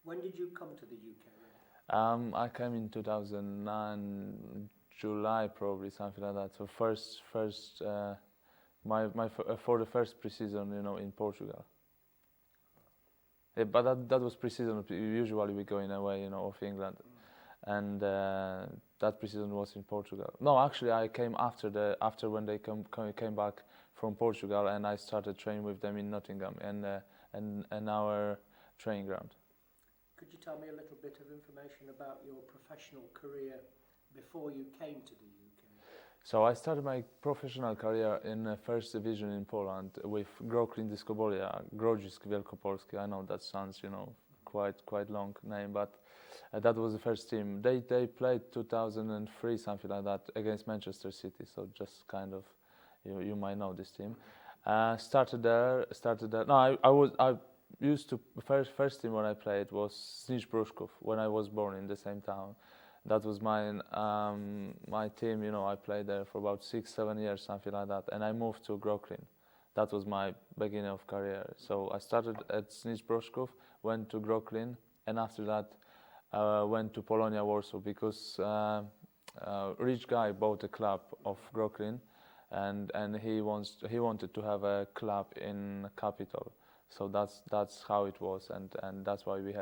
When did you come to the UK? I came in 2009, July probably, something like that. So for the first pre-season, in Portugal. Yeah, but that was pre-season. Usually we go in away, of England, and that pre-season was in Portugal. No, actually, I came after when they came back from Portugal, and I started training with them in Nottingham and our training ground. Could you tell me a little bit of information about your professional career before you came to the UK? So I started my professional career in the first division in Poland with Groklin Dyskobolia, Grodzisk Wielkopolski. I know that sounds, quite long name, but that was the first team. They played 2003, something like that, against Manchester City. So just kind of, you might know this team. Started there. No, I used to first team when I played was Snizh Prushkov when I was born in the same town. That was my team. I played there for about 6-7 years, something like that, and I moved to Groklin. That was my beginning of career. So I started at Snizh Prushkov, went to Groklin, and after that went to Polonia Warsaw because rich guy bought a club of Groklin, and he wanted to have a club in capital. So that's how it was, and that's why we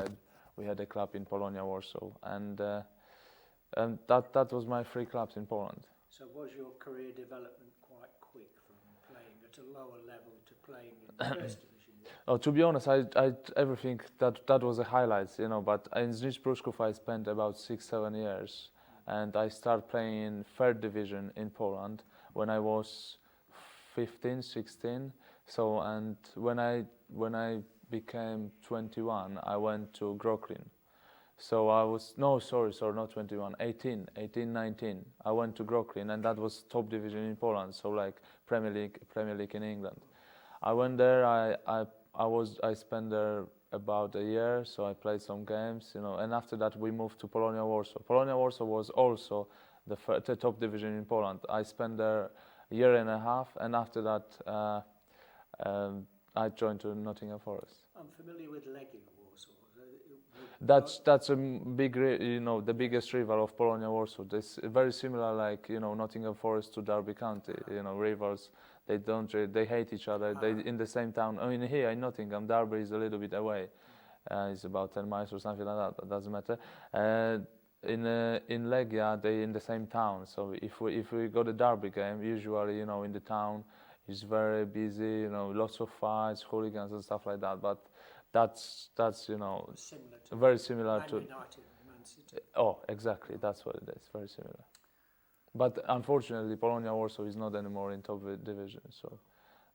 had a club in Polonia Warsaw, and that was my 3 clubs in Poland. So was your career development quite quick from playing at a lower level to playing in the first division? Oh, to be honest, I everything that was a highlights, But in Snizh Prushkov, I spent about 6-7 years, and I started playing in 3rd division in Poland when I was 15, 16. So and when I became 21, I went to Groklin. So I was, no, sorry, not 21, 18, 19. I went to Groklin, and that was top division in Poland, so like Premier League in England. I went there. I spent there about a year, so I played some games, and after that we moved to Polonia Warsaw. Polonia Warsaw was also the top division in Poland. I spent there a year and a half, and after that I joined to Nottingham Forest. I'm familiar with Legia Warsaw. That's a big, the biggest rival of Polonia Warsaw. It's very similar, like Nottingham Forest to Derby County. Rivals. They hate each other. They in the same town. I mean, here in Nottingham, Derby is a little bit away. It's about 10 miles or something like that. But doesn't matter. In Legia, they in the same town. So if we go to Derby game, usually in the town, it's very busy. Lots of fights, hooligans and stuff like that. But that's very similar to United, Man City. Oh, exactly. That's what it is. Very similar. But unfortunately, Polonia Warsaw is not anymore in top division, so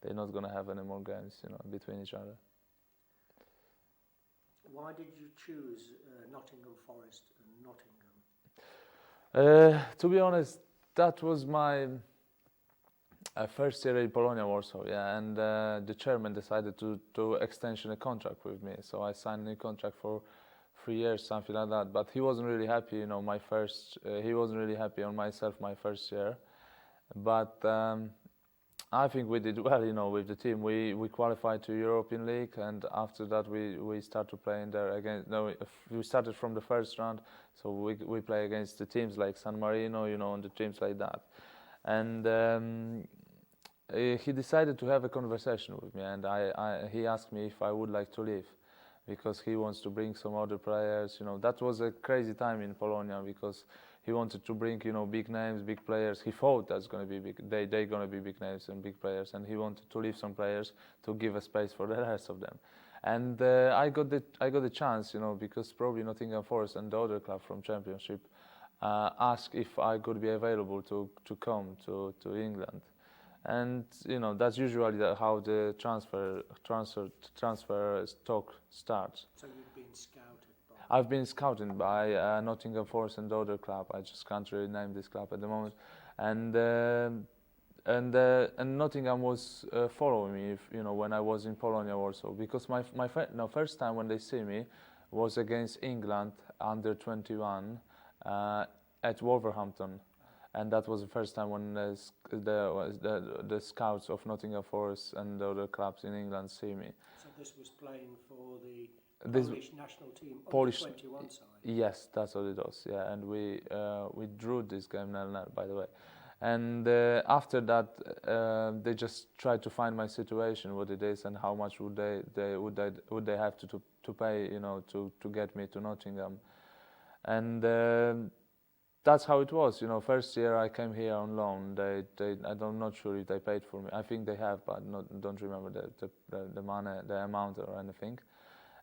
they're not going to have any more games, between each other. Why did you choose Nottingham Forest and Nottingham? To be honest, that was my first year in Polonia Warsaw, yeah, and the chairman decided to extension a contract with me, so I signed a new contract for 3 years, something like that. But he wasn't really happy, he wasn't really happy on myself my first year. But I think we did well, with the team. We qualified to European League, and after that we started playing there again. No, we started from the first round, so we play against the teams like San Marino, and the teams like that. And he decided to have a conversation with me, and he asked me if I would like to leave, because he wants to bring some other players. That was a crazy time in Polonia, because he wanted to bring, big names, big players. He thought that's going to be big. They're going to be big names and big players, and he wanted to leave some players to give a space for the rest of them. And I got the chance, because probably Nottingham Forest and the other club from Championship asked if I could be available to come to England. And that's usually how the transfer talk starts. So you've been scouted by? I've been scouted by Nottingham Forest and the other club. I just can't really name this club at the moment. And Nottingham was following me, when I was in Polonia Warsaw, because my first time when they see me was against England under 21 at Wolverhampton. And that was the first time when the scouts of Nottingham Forest and the other clubs in England see me. So this was playing for the this Polish national team, Polish, under 21 side. yes, that's what it was. Yeah, and we drew this game 0-0, by the way. And after that, they just tried to find my situation, what it is, and how much would they have to pay, to get me to Nottingham. And that's how it was. First year I came here on loan. I'm not sure if they paid for me. I think they have, but don't remember the money, the amount or anything.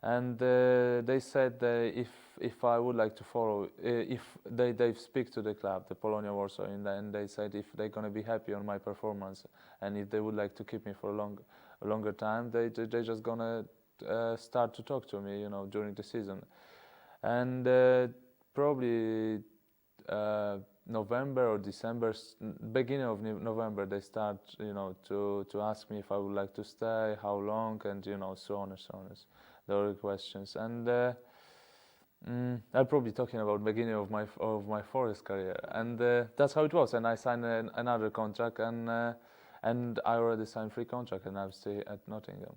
And they said if I would like to follow, if they speak to the club, the Polonia Warsaw, and they said if they're gonna be happy on my performance, and if they would like to keep me for a longer time, they just gonna start to talk to me, during the season. And probably November or December, beginning of November, they start, to ask me if I would like to stay, how long, and so on and so on. There were questions, and I'm probably talking about beginning of my forest career, and that's how it was. And I signed another contract, and I already signed 3 contracts, and I'm still at Nottingham.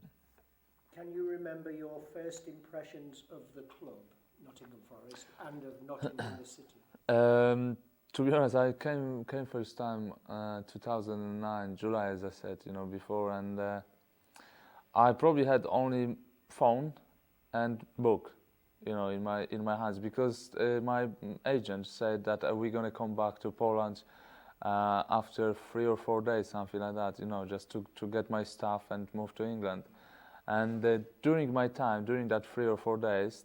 Can you remember your first impressions of the club, Nottingham Forest, and of Nottingham the city? To be honest, I came first time 2009 July, as I said, before, and I probably had only phone and book, in my hands, because my agent said that we're gonna come back to Poland after 3 or 4 days, something like that, just to get my stuff and move to England. And during that 3 or 4 days,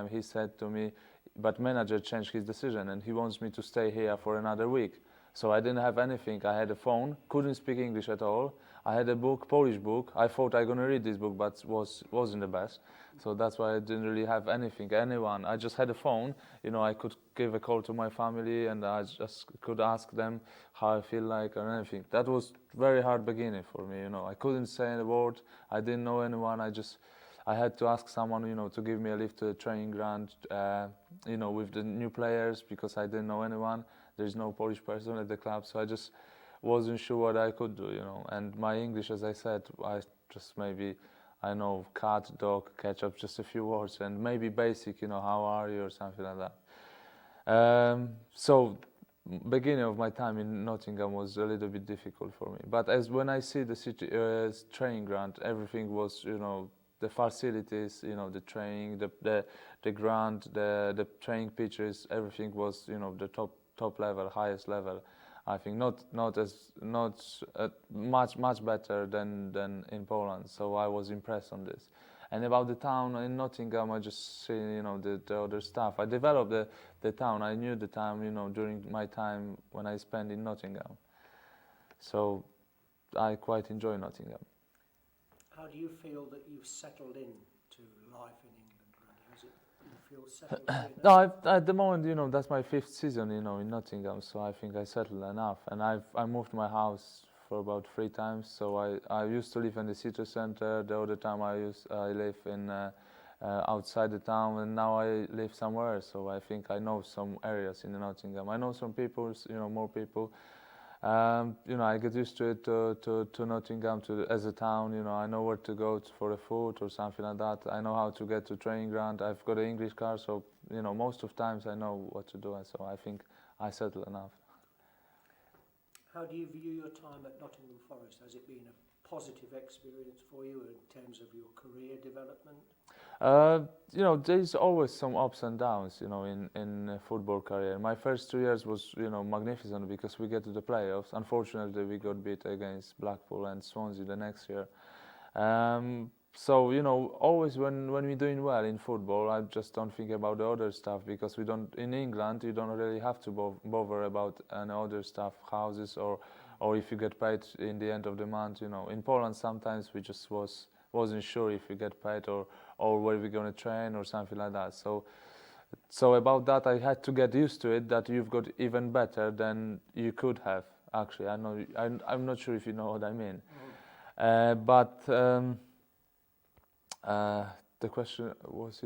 he said to me, but manager changed his decision and he wants me to stay here for another week. So I didn't have anything. I had a phone, couldn't speak English at all. I had a book, Polish book. I thought I gonna read this book, but wasn't the best. So that's why I didn't really have anyone. I just had a phone. I could give a call to my family and I just could ask them how I feel like or anything. That was very hard beginning for me. I couldn't say a word. I didn't know anyone. I had to ask someone, to give me a lift to the training ground, with the new players, because I didn't know anyone. There's no Polish person at the club, so I just wasn't sure what I could do, And my English, as I said, I know cat, dog, ketchup, just a few words, and maybe basic, how are you or something like that. So beginning of my time in Nottingham was a little bit difficult for me. But when I see the city training ground, everything was, the facilities, the training, the ground, the training pitches, everything was, the top level, highest level. I think not much better than in Poland. So I was impressed on this. And about the town in Nottingham, I just see, the other stuff. I developed the town. I knew the town, during my time when I spent in Nottingham. So I quite enjoy Nottingham. How do you feel that you've settled in to life in England, Raddy? You feel settled in? No, at the moment, that's my 5th season, in Nottingham. So I think I settled enough. And I moved my house for about 3 times. So I used to live in the city center. The other time I live in outside the town, and now I live somewhere. So I think I know some areas in Nottingham. I know some people, more people. I get used to it, to Nottingham, as a town. I know where to go for the food or something like that. I know how to get to training ground. I've got an English car, so most of times I know what to do, and so I think I settle enough. How do you view your time at Nottingham Forest? Has it been a positive experience for you in terms of your career development? There's always some ups and downs, in a football career. My first 2 years was, magnificent because we get to the playoffs. Unfortunately, we got beat against Blackpool and Swansea the next year. So, always when we're doing well in football, I just don't think about the other stuff, because in England, you don't really have to bother about any other stuff, houses or if you get paid in the end of the month, In Poland, sometimes we just wasn't sure if we get paid or where we're going to train or something like that. So about that, I had to get used to it, that you've got even better than you could have. Actually, I'm not sure if you know what I mean. But the question was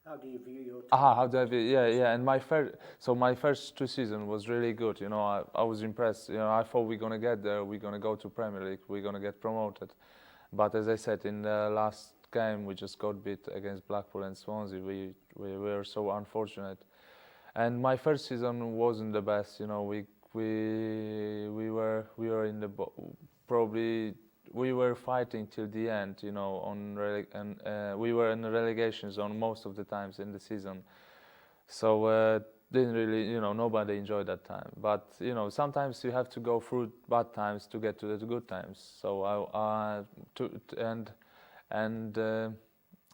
how do you view your time? how do I view? Yeah. And my first 2 seasons was really good. I was impressed. I thought we're gonna get there. We're gonna go to Premier League. We're gonna get promoted. But as I said, in the last game we just got beat against Blackpool and Swansea. We were so unfortunate. And my first season wasn't the best. You know, we were in the probably we were fighting till the end. You know, we were in the relegation zone most of the times in the season. So didn't really, you know, nobody enjoyed that time. But you know, sometimes you have to go through bad times to get to the good times. So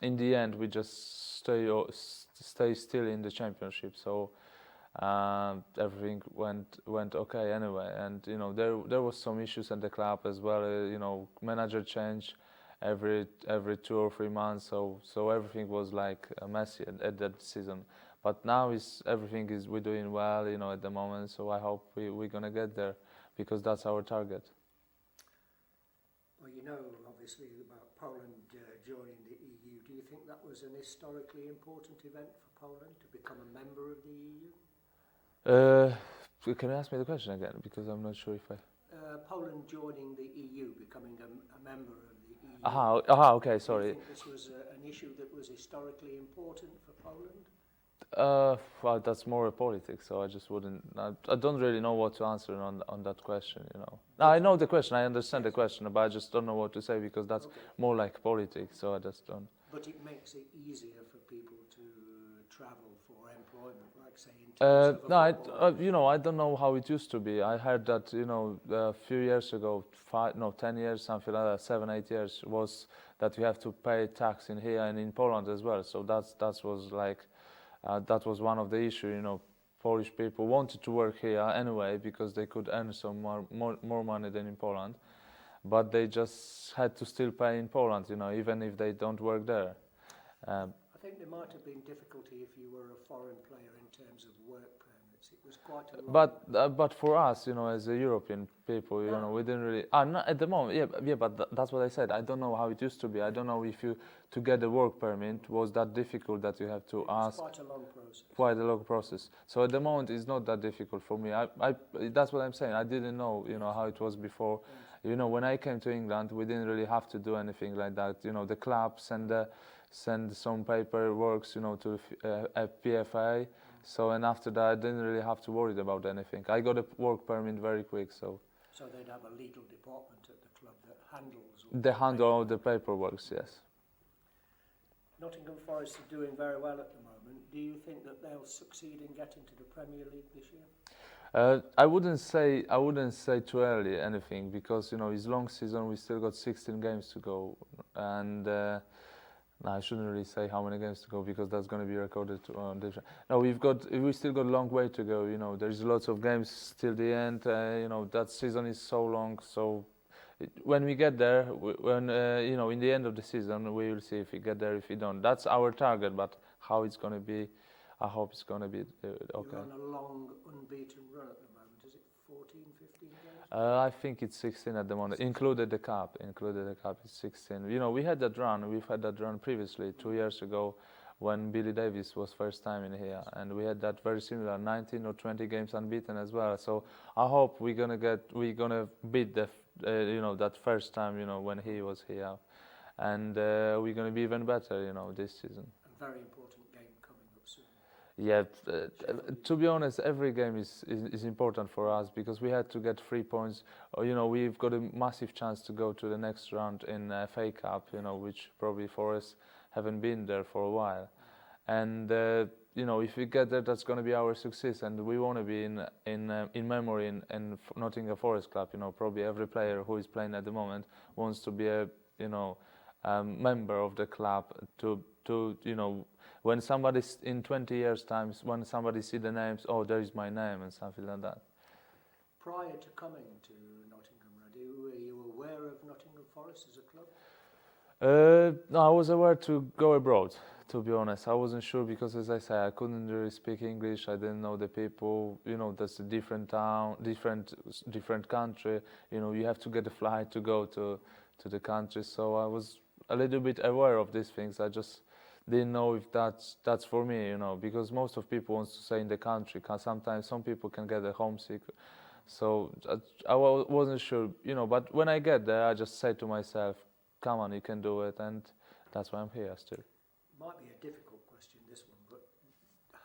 in the end, we just stay still in the championship. So everything went okay anyway. And you know, there was some issues at the club as well. You know, manager change every 2 or 3 months. So everything was like messy at that season. But now we're doing well, you know, at the moment. So I hope we're gonna get there, because that's our target. Well, you know, obviously, about Poland joining the EU. Do you think that was an historically important event for Poland to become a member of the EU? Can you ask me the question again? Because I'm not sure if I... Poland joining the EU, becoming a member of the EU. Okay, sorry. Do you think this was an issue that was historically important for Poland? Well, that's more politics, so I just wouldn't. I don't really know what to answer on that question. You know, no, I know the question. I understand the question, but I just don't know what to say, because that's more like politics. So I just don't. But it makes it easier for people to travel for employment, like say in terms of no, you know, I don't know how it used to be. I heard that, you know, a few years ago, 10 years, something like that, 7, 8 years, was that you have to pay tax in here and in Poland as well. So that was like. That was one of the issues, you know. Polish people wanted to work here anyway because they could earn some more money than in Poland, but they just had to still pay in Poland, you know, even if they don't work there. I think there might have been difficulty if you were a foreign player in terms of work permits. It was quite a long... But for us, you know, as a European people, you know, we didn't really... not at the moment, yeah, but that's what I said. I don't know how it used to be. I don't know if to get a work permit was that difficult that you have to ask. Quite a long process. Quite a long process. So at the moment, it's not that difficult for me. That's what I'm saying. I didn't know, you know, how it was before. Yes. You know, when I came to England, we didn't really have to do anything like that. You know, the clubs send some paperwork, you know, to PFA. So, and after that, I didn't really have to worry about anything. I got a work permit very quick, so. So they'd have a legal department at the club that handles... They handle all the paperwork, yes. Nottingham Forest are doing very well at the moment. Do you think that they'll succeed in getting to the Premier League this year? I wouldn't say too early anything, because, you know, it's long season. We still got 16 games to go, and I shouldn't really say how many games to go, because that's going to be recorded on the... No, we still got a long way to go. You know, there's lots of games till the end. You know, that season is so long. So when we get there, you know, in the end of the season, we will see if we get there, if we don't. That's our target, but how it's going to be, I hope it's going to be okay. You're on a long unbeaten run at the moment. Is it 14, 15 games? I think it's 16 at the moment, included the cup. It's 16. You know, we've had that run previously, 2 years ago, when Billy Davies was first time in here, and we had that very similar 19 or 20 games unbeaten as well. So I hope we're gonna beat the you know, that first time, you know, when he was here, and we're gonna be even better, you know, this season. A very important game coming up soon. Yeah, to be honest, every game is important for us, because we had to get 3 points. You know, we've got a massive chance to go to the next round in FA Cup, you know, which probably Forest haven't been there for a while. And you know, if we get there, that's going to be our success, and we want to be in memory in Nottingham Forest Club. You know, probably every player who is playing at the moment wants to be a, you know, member of the club. To you know, when somebody's in 20 years' time, when somebody see the names, oh, there is my name, and something like that. Prior to coming to Nottingham, Raddy, were you aware of Nottingham Forest as a club? No, I was aware to go abroad. To be honest, I wasn't sure, because, as I say, I couldn't really speak English. I didn't know the people. You know, that's a different town, different country. You know, you have to get a flight to go to the country. So I was a little bit aware of these things. I just didn't know if that's for me. You know, because most of people want to stay in the country. Cause sometimes some people can get a homesick. So I wasn't sure. You know, but when I get there, I just say to myself, "Come on, you can do it." And that's why I'm here still. Might be a difficult question, this one, but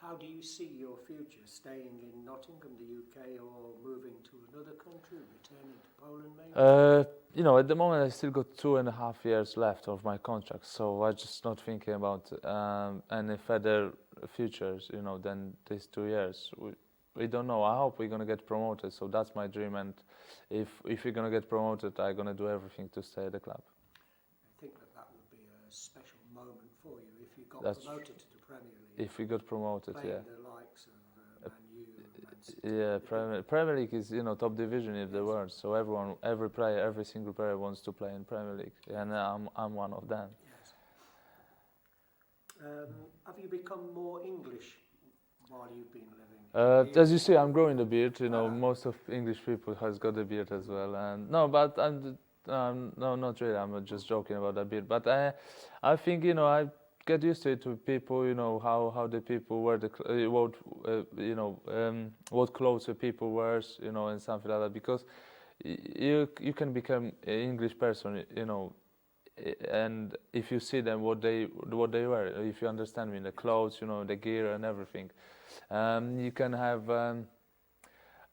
how do you see your future? Staying in Nottingham, the UK, or moving to another country, returning to Poland maybe? You know, at the moment I still got 2.5 years left of my contract, so I'm just not thinking about any further futures, you know, than these 2 years. We don't know. I hope we're gonna get promoted, so that's my dream. And if we're gonna get promoted, I'm gonna do everything to stay at the club. I think that would be a special moment for you if you got That's promoted to the Premier League. If we got promoted, playing yeah. the likes of Man U and Man City. Yeah, Premier League is, you know, top division in the world. So every player, every single player wants to play in Premier League, and I'm one of them. Yes. Have you become more English while you've been living? As you see, I'm growing a beard. You know, most of English people has got a beard as well. And no, but no, not really. I'm just joking about that beard. But I think, you know, I get used to it with people. You know how the people wear what clothes the people wears. You know, and something like that. Because you can become an English person. You know. And if you see them, what they wear, if you understand me, the clothes, you know, the gear and everything, you can have.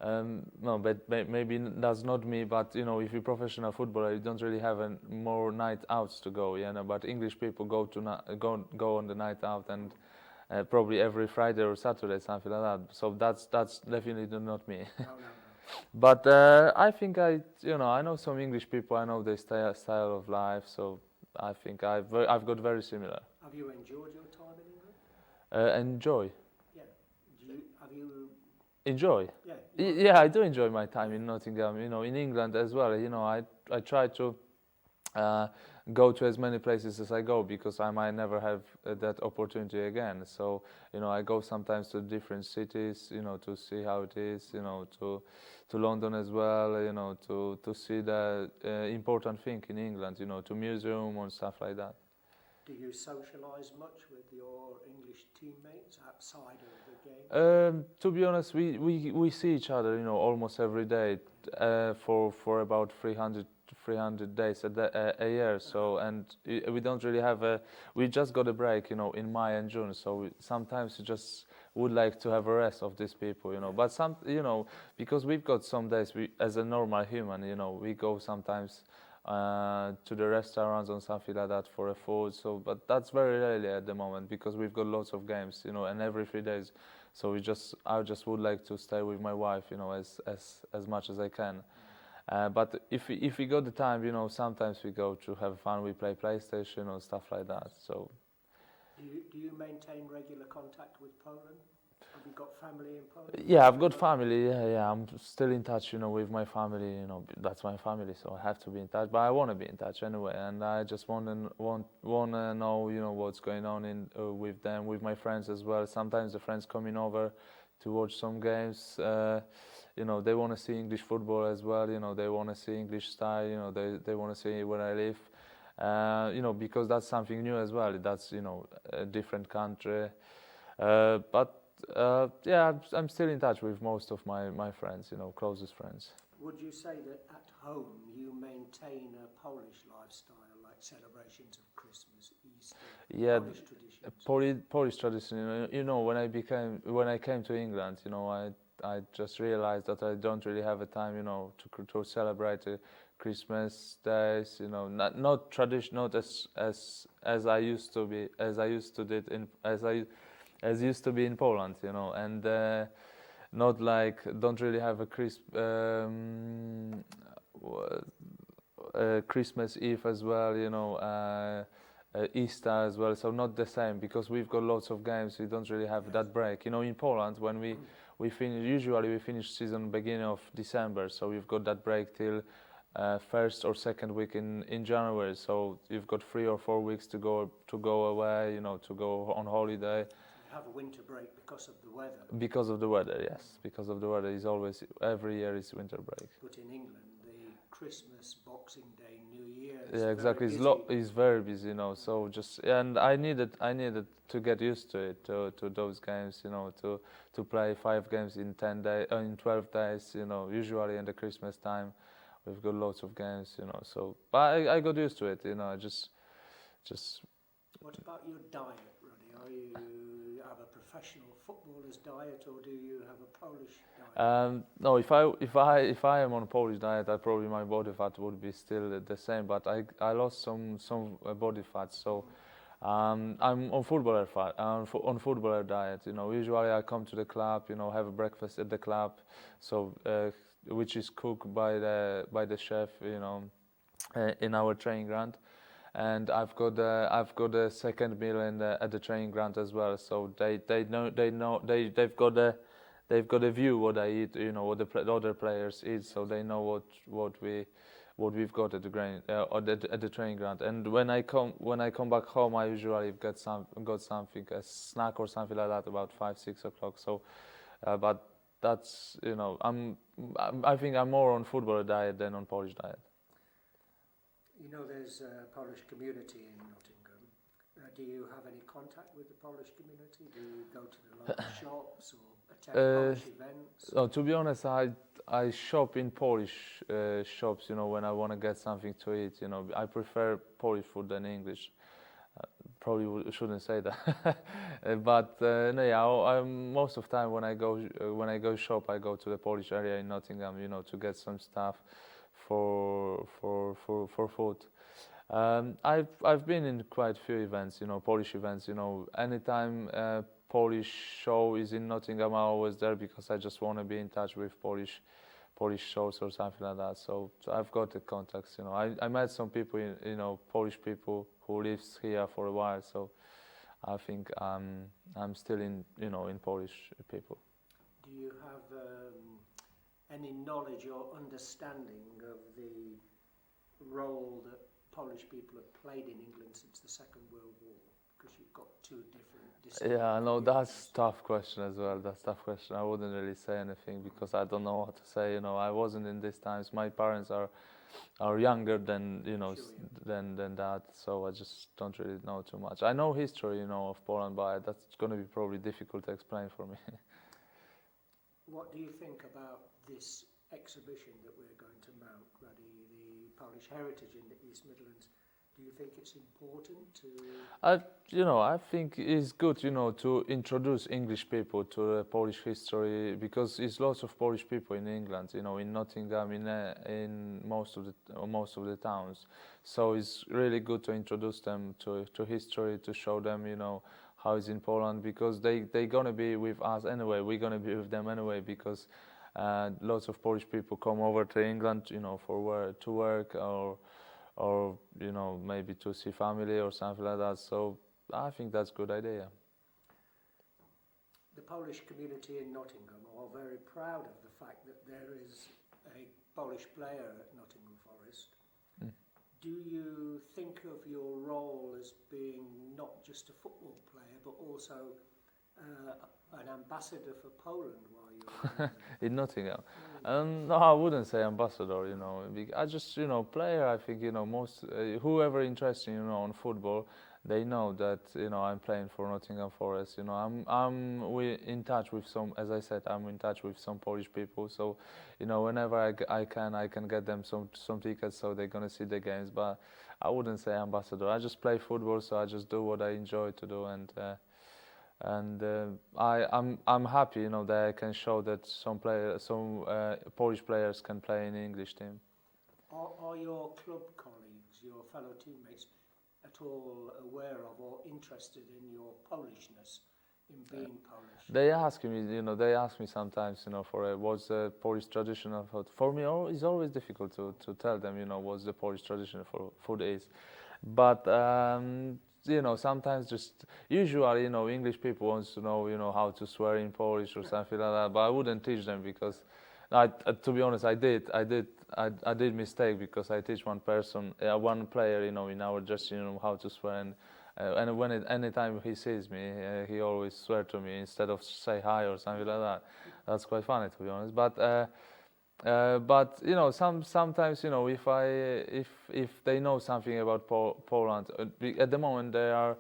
No, but maybe that's not me. But you know, if you're a professional footballer, you don't really have more night outs to go. You know, but English people go on the night out, and probably every Friday or Saturday, something like that. So that's definitely not me. No. But I think I know some English people. I know their style of life, so I think I've got very similar. Have you enjoyed your time in England? Enjoy. Yeah. Have you? Enjoy. Yeah. Yeah, I do enjoy my time in Nottingham. You know, in England as well. You know, I try to go to as many places as I go, because I might never have that opportunity again. So, you know, I go sometimes to different cities, you know, to see how it is, you know, to London as well, you know, to see the important thing in England, you know, to museum and stuff like that. Do you socialise much with your English teammates outside of the game? To be honest, we see each other, you know, almost every day for about 300 days a year. So, and we don't really have we just got a break, you know, in May and June. So sometimes we just would like to have a rest of these people, you know. But you know, because we've got some days, as a normal human, you know, we go sometimes to the restaurants and something like that for a food. So, but that's very rarely at the moment, because we've got lots of games, you know, and every 3 days. So I just would like to stay with my wife, you know, as much as I can. But if we got the time, you know, sometimes we go to have fun. We play PlayStation or stuff like that. So. Do you maintain regular contact with Poland? Have you got family in Poland? Yeah, I've got family. Yeah, I'm still in touch, you know, with my family. You know, that's my family, so I have to be in touch. But I want to be in touch anyway, and I just want to know, you know, what's going on with them, with my friends as well. Sometimes the friends coming over to watch some games. You know, they want to see English football as well. You know, they want to see English style. You know, they want to see where I live. You know, because that's something new as well. That's, you know, a different country. But yeah, I'm still in touch with most of my friends, you know, closest friends. Would you say that at home you maintain a Polish lifestyle, like celebrations of Christmas, Easter, Yeah, Polish traditions? Polish tradition. You know, when I came to England, you know, I just realized that I don't really have a time, you know, to celebrate Christmas days. You know, not tradition, not as I used to be, as used to be in Poland, you know, and not like, don't really have a Christmas Eve as well, you know, Easter as well, so not the same, because we've got lots of games. We don't really have that break, you know. In Poland, when we finish season beginning of December, so we've got that break till first or second week in January. So you've got 3 or 4 weeks to go away, you know, to go on holiday. You have a winter break because of the weather. Because of the weather, yes. Because of the weather is always, every year is winter break. But in England, the Christmas, Boxing Day, New Year. Yeah, exactly. It's very busy, you know. So and I needed to get used to it, to those games, you know, to play 5 games in 12 days, you know. Usually in the Christmas time, we've got lots of games, you know. So, but I got used to it, you know. I just What about your diet, Roddy? Are you have a professional footballer's diet, or do you have a Polish diet? No, if I am on a Polish diet, probably my body fat would be still the same. But I lost some body fat, so I'm on footballer fat on footballer diet. You know, usually I come to the club, you know, have a breakfast at the club, so which is cooked by the chef, you know, in our training ground. And I've got a second meal at the training ground as well. So they've got a view what I eat, you know, what the other players eat, so they know what we've got at the at the training ground. And when I come back home, I usually got something, a snack or something like that, about 5-6 o'clock. So, but that's, you know, I think I'm more on football diet than on Polish diet. You know, there's a Polish community in Nottingham. Do you have any contact with the Polish community? Do you go to the local shops or attend Polish events? Oh, to be honest, I shop in Polish shops. You know, when I want to get something to eat. You know, I prefer Polish food than English. Probably shouldn't say that, but no, yeah. Most of the time when I go shop, I go to the Polish area in Nottingham. You know, to get some stuff for food. I've been in quite a few events, you know, Polish events. You know, anytime Polish show is in Nottingham, I'm always there because I just want to be in touch with Polish shows or something like that. So I've got the contacts. You know, I met some people, you know, Polish people who lives here for a while. So I think I'm still in Polish people. Do you have any knowledge or understanding of the role that Polish people have played in England since the Second World War? Because you've got two different. Yeah, no, that's tough question as well. That's tough question. I wouldn't really say anything because I don't know what to say. You know, I wasn't in these times. My parents are younger than than that, so I just don't really know too much. I know history, you know, of Poland, but that's going to be probably difficult to explain for me. What do you think about this exhibition that we're going to mount, Raddy, the Polish heritage in the East Midlands? Do you think it's important to? I think it's good, you know, to introduce English people to Polish history because there's lots of Polish people in England, you know, in Nottingham, in most of the towns. So it's really good to introduce them to history, to show them, you know, how it's in Poland because they're gonna be with us anyway. We're gonna be with them anyway because lots of Polish people come over to England, you know, to work or you know, maybe to see family or something like that. So I think that's a good idea. The Polish community in Nottingham are very proud of the fact that there is a Polish player at Nottingham Forest. Do you think of your role as being not just a football player, but also an ambassador for Poland while you're in Nottingham? No, I wouldn't say ambassador. You know, I just, you know, player. I think, you know, most whoever interested, you know, on football, they know that, you know, I'm playing for Nottingham Forest. You know, we in touch with some. As I said, I'm in touch with some Polish people. So, you know, whenever I can get them some tickets, so they're gonna see the games. But I wouldn't say ambassador. I just play football, so I just do what I enjoy to do, and I'm happy, you know, that I can show that some Polish players can play in the English team. Are your club colleagues, your fellow teammates, at all aware of or interested in your Polishness, in being Polish? They ask me, you know, sometimes, you know, what's the Polish traditional food. For me, it's always difficult to tell them, you know, what's the Polish traditional food is, but. You know, sometimes just usually, you know, English people wants to know, you know, how to swear in Polish or something like that. But I wouldn't teach them because, to be honest, I did mistake because I teach one player, you know, in our dressing room how to swear, and anytime he sees me, he always swear to me instead of say hi or something like that. That's quite funny, to be honest. But you know, sometimes, you know, if they know something about Poland, at the moment there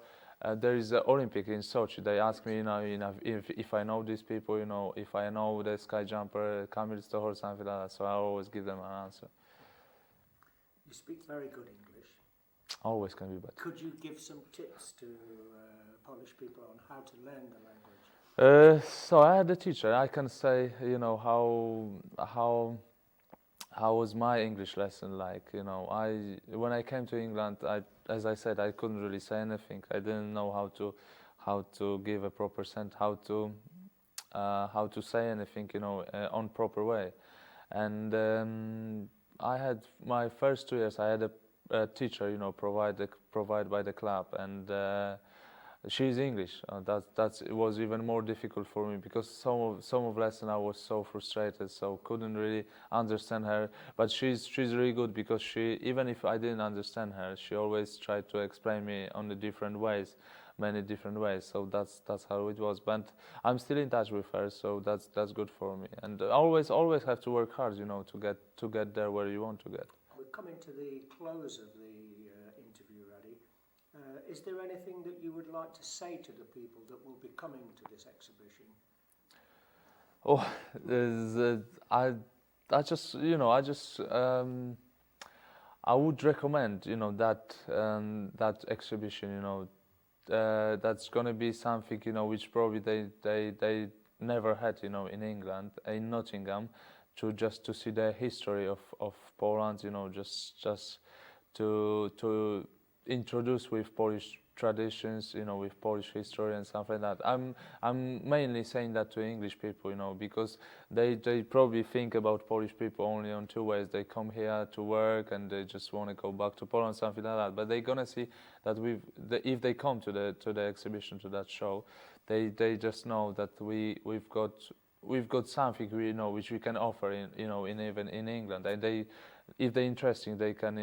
is an Olympic in Sochi. They ask me, you know, if I know these people, you know, if I know the sky jumper Kamil Stoch or something like that. So I always give them an answer. You speak very good English. Always can be better. Could you give some tips to Polish people on how to learn the language? So I had a teacher. I can say, how was my English lesson like? When I came to England, as I said, I couldn't really say anything. I didn't know how to give a proper sentence, how to say anything, on proper way. And I had my first 2 years. I had a teacher, provided by the club, and she's English. It was even more difficult for me because some of lesson I was so frustrated, so couldn't really understand her. But she's really good because she, even if I didn't understand her, she always tried to explain me on the different ways, many different ways. So that's how it was. But I'm still in touch with her, so that's good for me. And always have to work hard, to get there where you want to get. We're coming to the close of the interview, Raddy. Is there anything that you would like to say to the people that will be coming to this exhibition? Oh, I would recommend, that exhibition, that's gonna be something, which probably they never had, in England, in Nottingham, to see the history of Poland, just to introduce with Polish traditions, with Polish history and stuff like that. I'm mainly saying that to English people, because they probably think about Polish people only on 2 ways. They come here to work and they just want to go back to Poland, something like that. But they're gonna see that if they come to the exhibition, to that show, they just know that we've got something which we can offer even in England. And if they're interested, they can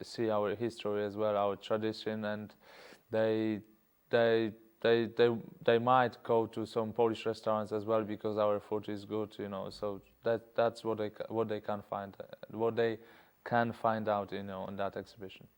see our history as well, our tradition, and they might go to some Polish restaurants as well because our food is good, So that's what they can find out, on that exhibition.